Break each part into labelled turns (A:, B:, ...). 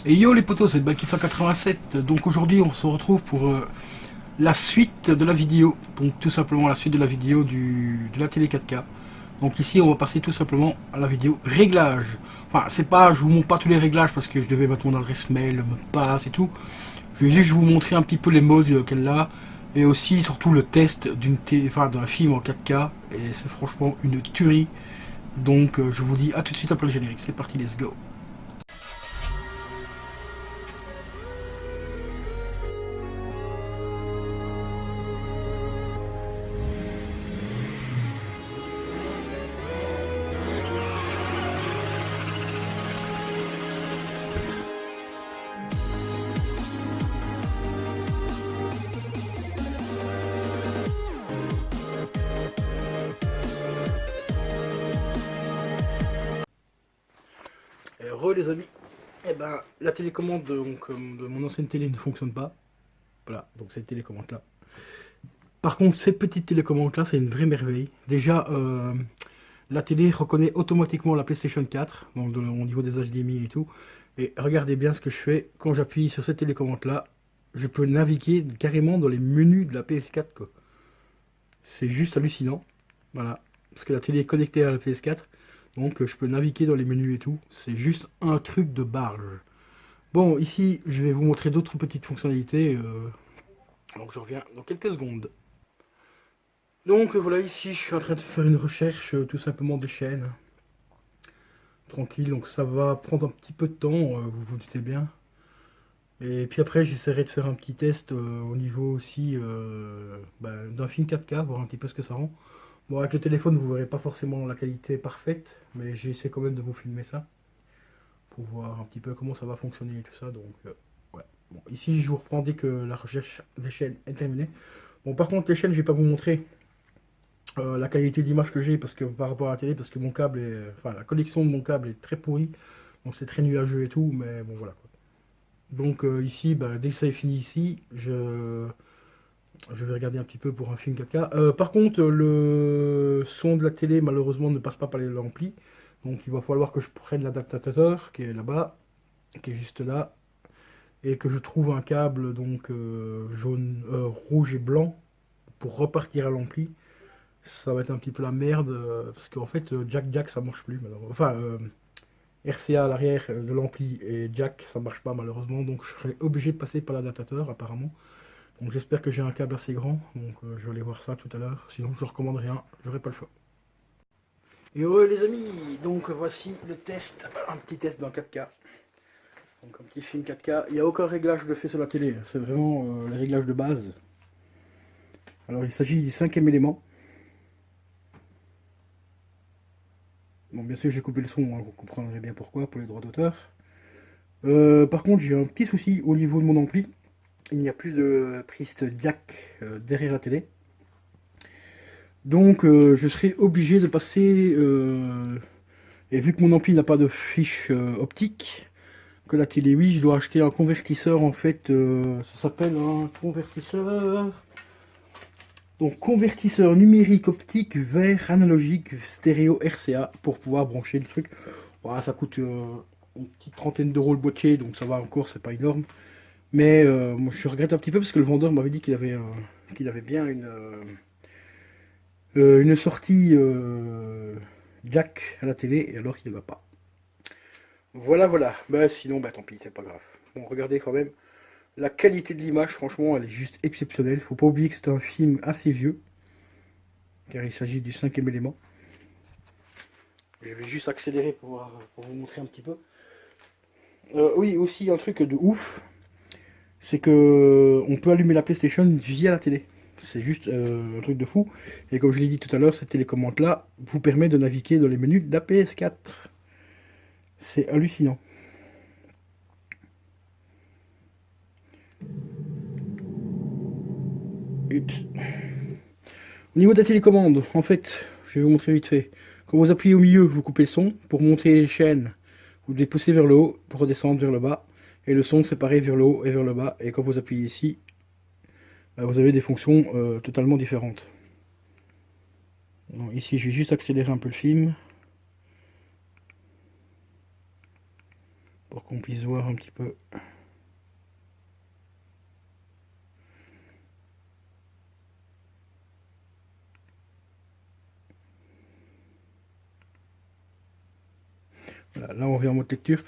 A: Et yo les potos, c'est Baki 187. Donc aujourd'hui on se retrouve pour la suite de la vidéo. Donc tout simplement la suite de la vidéo de la télé 4K. Donc ici on va passer tout simplement à la vidéo réglage. Enfin c'est pas, je vous montre pas tous les réglages parce que je devais mettre mon adresse mail, le mot de passe et tout. Je vais juste vous montrer un petit peu les modes qu'elle a. Et aussi surtout le test d'un film en 4K. Et c'est franchement une tuerie. Donc je vous dis à tout de suite après le générique. C'est parti, let's go. Re les amis, eh ben, la télécommande donc, de mon ancienne télé ne fonctionne pas. Voilà, donc cette télécommande là. Par contre, cette petite télécommande là, c'est une vraie merveille. Déjà, la télé reconnaît automatiquement la PlayStation 4, donc au niveau des HDMI et tout. Et regardez bien ce que je fais. Quand j'appuie sur cette télécommande là, je peux naviguer carrément dans les menus de la PS4, quoi. C'est juste hallucinant. Voilà. Parce que la télé est connectée à la PS4. Donc je peux naviguer dans les menus et tout. C'est juste un truc de barge. Bon, ici, je vais vous montrer d'autres petites fonctionnalités. Donc je reviens dans quelques secondes. Donc voilà, ici, je suis en train de faire une recherche tout simplement de chaînes. Tranquille, donc ça va prendre un petit peu de temps, vous vous doutez bien. Et puis après, j'essaierai de faire un petit test au niveau aussi d'un film 4K, voir un petit peu ce que ça rend. Bon, avec le téléphone, vous verrez pas forcément la qualité parfaite, mais j'essaie quand même de vous filmer ça pour voir un petit peu comment ça va fonctionner et tout ça. Donc, ouais. Bon, ici, je vous reprends dès que la recherche des chaînes est terminée. Bon, par contre, les chaînes, je vais pas vous montrer la qualité d'image que j'ai parce que par rapport à la télé, parce que mon câble est, enfin, la connexion de mon câble est très pourrie, donc c'est très nuageux et tout, mais bon, voilà quoi. Donc, ici, bah, dès que ça est fini ici, je vais regarder un petit peu pour un film 4K. Par contre, le son de la télé, malheureusement, ne passe pas par les amplis. Donc, il va falloir que je prenne l'adaptateur qui est là-bas, qui est juste là, et que je trouve un câble donc jaune, rouge et blanc pour repartir à l'ampli. Ça va être un petit peu la merde parce qu'en fait, jack ça marche plus. Enfin, RCA à l'arrière de l'ampli et jack ça marche pas malheureusement. Donc, je serai obligé de passer par l'adaptateur apparemment. Donc j'espère que j'ai un câble assez grand, donc je vais aller voir ça tout à l'heure, sinon je ne recommande rien, j'aurai pas le choix. Et heureux les amis, donc voici le test, un petit test dans 4K. Donc un petit film 4K, il n'y a aucun réglage de fait sur la télé, c'est vraiment les réglages de base. Alors il s'agit du cinquième élément. Bon bien sûr j'ai coupé le son, hein, vous comprendrez bien pourquoi, pour les droits d'auteur. Par contre j'ai un petit souci au niveau de mon ampli, il n'y a plus de prise jack derrière la télé. Donc je serai obligé de passer, et vu que mon ampli n'a pas de fiche optique, que la télé oui, je dois acheter un convertisseur en fait, ça s'appelle un convertisseur. Donc convertisseur numérique optique vers analogique stéréo RCA pour pouvoir brancher le truc. Voilà, ça coûte une petite trentaine d'euros le boîtier, donc ça va encore, c'est pas énorme. Mais moi je regrette un petit peu parce que le vendeur m'avait dit qu'il avait bien une sortie jack à la télé, et alors qu'il ne va pas. Voilà, voilà. Bah sinon, bah tant pis, c'est pas grave. Bon, regardez quand même. La qualité de l'image, franchement, elle est juste exceptionnelle. Faut pas oublier que c'est un film assez vieux, car il s'agit du cinquième élément. Je vais juste accélérer pour vous montrer un petit peu. Oui, aussi un truc de ouf, c'est que on peut allumer la PlayStation via la télé. C'est juste un truc de fou. Et comme je l'ai dit tout à l'heure, cette télécommande là vous permet de naviguer dans les menus de la PS4. C'est hallucinant. Ups. Au niveau de la télécommande, en fait, je vais vous montrer vite fait. Quand vous appuyez au milieu, vous coupez le son. Pour monter les chaînes, vous devez pousser vers le haut pour redescendre vers le bas. Et le son, c'est pareil vers le haut et vers le bas. Et quand vous appuyez ici, vous avez des fonctions totalement différentes. Donc, ici, je vais juste accélérer un peu le film. pour qu'on puisse voir un petit peu. Voilà, là on vient en mode lecture.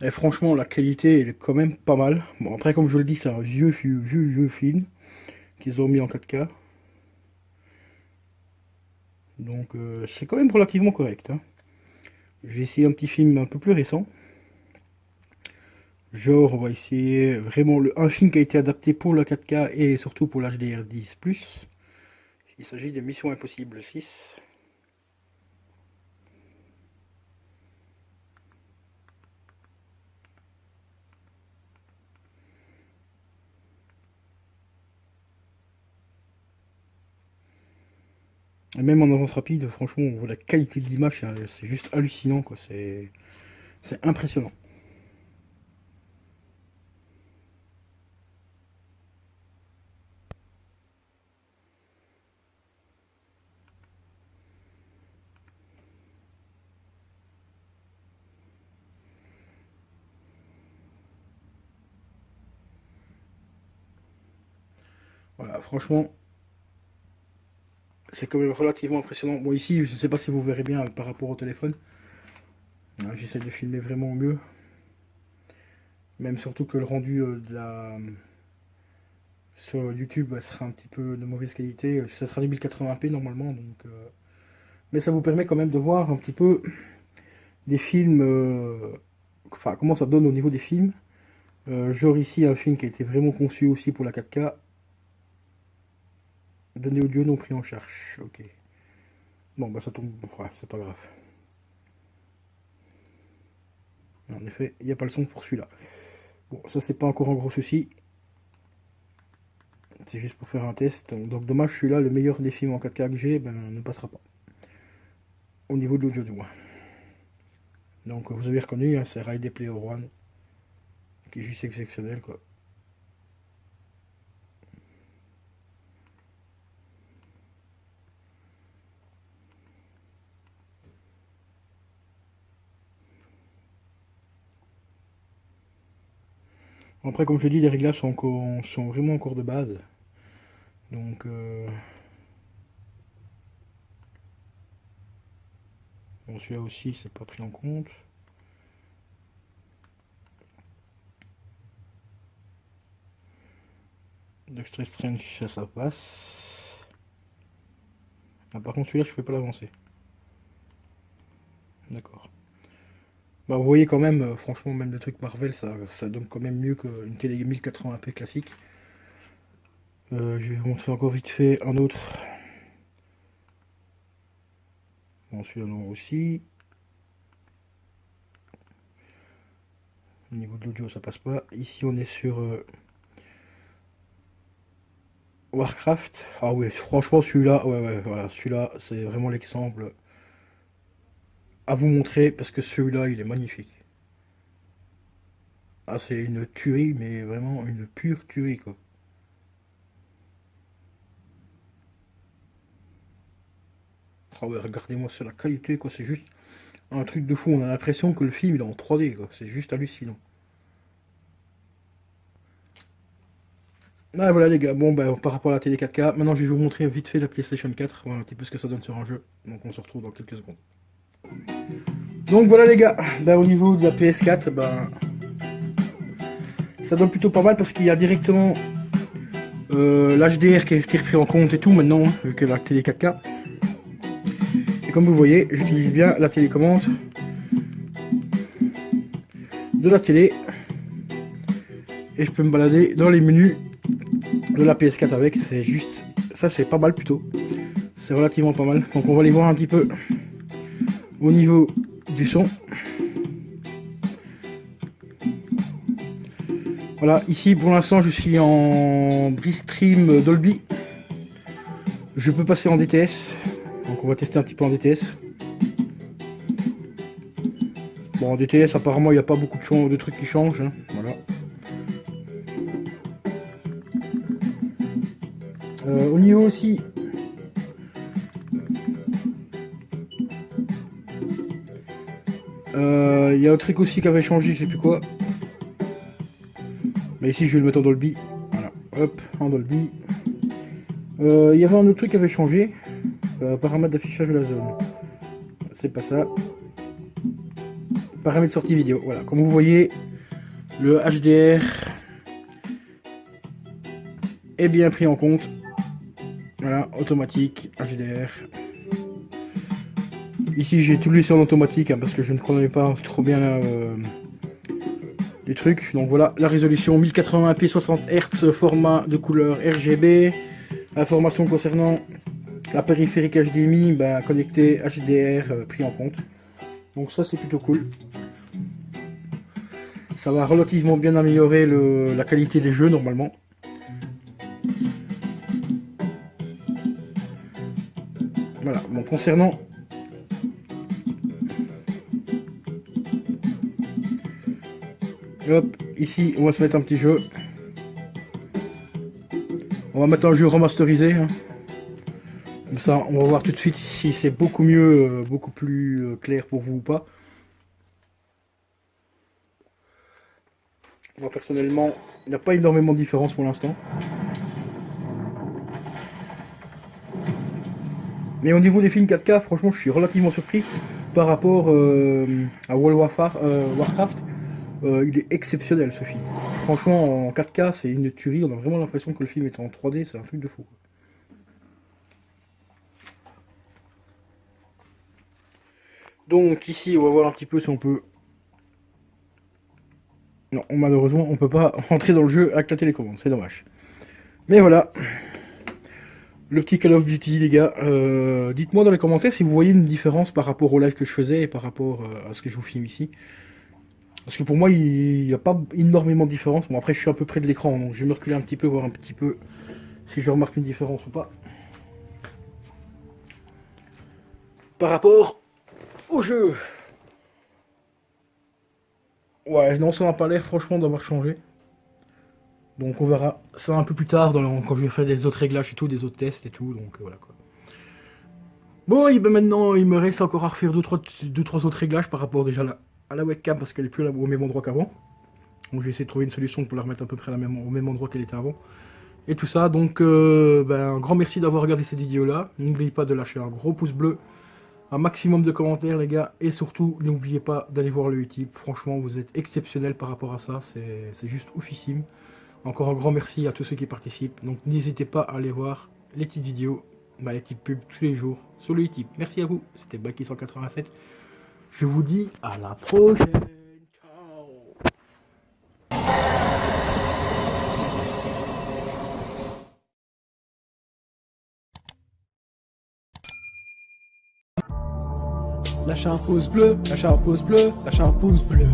A: Et franchement la qualité elle est quand même pas mal. Bon après comme je le dis c'est un vieux film qu'ils ont mis en 4K. Donc c'est quand même relativement correct. Hein. J'ai essayé un petit film un peu plus récent. Genre, on va essayer vraiment un film qui a été adapté pour la 4K et surtout pour l'HDR10+. Il s'agit de Mission Impossible 6. Et même en avance rapide, franchement, on voit la qualité de l'image, c'est juste hallucinant, quoi. C'est impressionnant. Voilà, franchement, c'est quand même relativement impressionnant. Bon, ici, je ne sais pas si vous verrez bien par rapport au téléphone. J'essaie de filmer vraiment au mieux. Même surtout que le rendu sur YouTube sera un petit peu de mauvaise qualité. Ça sera du 1080p normalement. Mais ça vous permet quand même de voir un petit peu des films. Enfin, comment ça donne au niveau des films. Genre ici, un film qui a été vraiment conçu aussi pour la 4K. Données audio non pris en charge. Ok. Bon, bah ça tombe. Ouais, c'est pas grave. En effet, il n'y a pas le son pour celui-là. Bon, ça c'est pas encore un gros souci. C'est juste pour faire un test. Donc dommage, celui-là, le meilleur des films en 4K que j'ai, ben, ne passera pas. Au niveau de l'audio du moins. Donc vous avez reconnu, hein, c'est Ready Player One. Qui est juste exceptionnel quoi. Après, comme je dis, les réglages sont vraiment encore de base. Donc, bon, celui-là aussi, c'est pas pris en compte. Doctor Strange, ça passe. Ah, par contre, celui-là, je peux pas l'avancer. D'accord. Bah, vous voyez quand même, franchement, même le truc Marvel, ça donne quand même mieux qu'une télé 1080p classique. Je vais vous montrer encore vite fait un autre. Bon, celui-là, non aussi. Au niveau de l'audio, ça passe pas. Ici, on est sur Warcraft. Ah oui, franchement, celui-là, ouais, voilà, celui-là, c'est vraiment l'exemple à vous montrer parce que celui-là, il est magnifique. Ah, c'est une tuerie, mais vraiment une pure tuerie, quoi. Ah ouais, regardez-moi sur la qualité, quoi. C'est juste un truc de fou. On a l'impression que le film il est en 3D, quoi. C'est juste hallucinant. Ah voilà les gars, bon bah par rapport à la télé 4K, maintenant je vais vous montrer vite fait la PlayStation 4, voir un petit peu ce que ça donne sur un jeu. Donc on se retrouve dans quelques secondes. Donc voilà les gars, bah, au niveau de la PS4, bah, ça donne plutôt pas mal parce qu'il y a directement l'HDR qui est repris en compte et tout maintenant, hein, vu que la télé 4K. Et comme vous voyez, j'utilise bien la télécommande de la télé et je peux me balader dans les menus de la PS4 avec, c'est juste, ça c'est pas mal plutôt, c'est relativement pas mal. Donc on va aller voir un petit peu au niveau du son. Voilà, ici pour l'instant je suis en Bristream Dolby. Je peux passer en DTS, donc on va tester un petit peu en DTS. Bon, en DTS apparemment il n'y a pas beaucoup de trucs qui changent, hein. Voilà. Au niveau aussi Il y a un truc aussi qui avait changé, je sais plus quoi. Mais ici, je vais le mettre en Dolby. Voilà, hop, en Dolby. Il y avait un autre truc qui avait changé. Paramètres d'affichage de la zone. C'est pas ça. Paramètres de sortie vidéo. Voilà, comme vous voyez, le HDR est bien pris en compte. Voilà, automatique, HDR. Ici, j'ai tout laissé en automatique hein, parce que je ne connais pas trop bien les trucs. Donc voilà, la résolution 1080p 60 Hz, format de couleur RGB. Information concernant la périphérique HDMI, bah, connecté HDR pris en compte. Donc ça c'est plutôt cool. Ça va relativement bien améliorer la qualité des jeux normalement. Voilà, bon concernant hop, ici on va se mettre un petit jeu. On va mettre un jeu remasterisé. Hein. Comme ça on va voir tout de suite si c'est beaucoup mieux, beaucoup plus clair pour vous ou pas. Moi personnellement, il n'y a pas énormément de différence pour l'instant. Mais au niveau des films 4K, franchement, je suis relativement surpris par rapport à World of Warcraft. Il est exceptionnel ce film. Franchement, en 4K, c'est une tuerie. On a vraiment l'impression que le film est en 3D. C'est un truc de fou. Donc ici, on va voir un petit peu si on peut... Non, malheureusement, on peut pas rentrer dans le jeu avec la télécommande. C'est dommage. Mais voilà. Le petit Call of Duty, les gars. Dites-moi dans les commentaires si vous voyez une différence par rapport au live que je faisais et par rapport à ce que je vous filme ici. Parce que pour moi, il n'y a pas énormément de différence. Bon, après, je suis à peu près de l'écran, donc je vais me reculer un petit peu, voir un petit peu si je remarque une différence ou pas. Par rapport au jeu. Ouais, non, ça n'a pas l'air franchement d'avoir changé. Donc on verra ça un peu plus tard quand je vais faire des autres réglages et tout, des autres tests et tout, donc voilà quoi. Bon, et ben maintenant il me reste encore à refaire 2-3 autres réglages par rapport déjà à la webcam parce qu'elle est plus au même endroit qu'avant. Donc je vais essayer de trouver une solution pour la remettre à peu près au même endroit qu'elle était avant. Et tout ça, donc un grand merci d'avoir regardé cette vidéo là. N'oubliez pas de lâcher un gros pouce bleu, un maximum de commentaires les gars, et surtout n'oubliez pas d'aller voir le Utip. Franchement vous êtes exceptionnels par rapport à ça, c'est juste oufissime. Encore un grand merci à tous ceux qui participent. Donc n'hésitez pas à aller voir les petites vidéos, les petites pubs tous les jours sur le Utip. Merci à vous, c'était Baki187. Je vous dis à la prochaine. Ciao.
B: Lâchez un pouce bleu, lâchez un pouce bleu, lâchez un pouce bleu.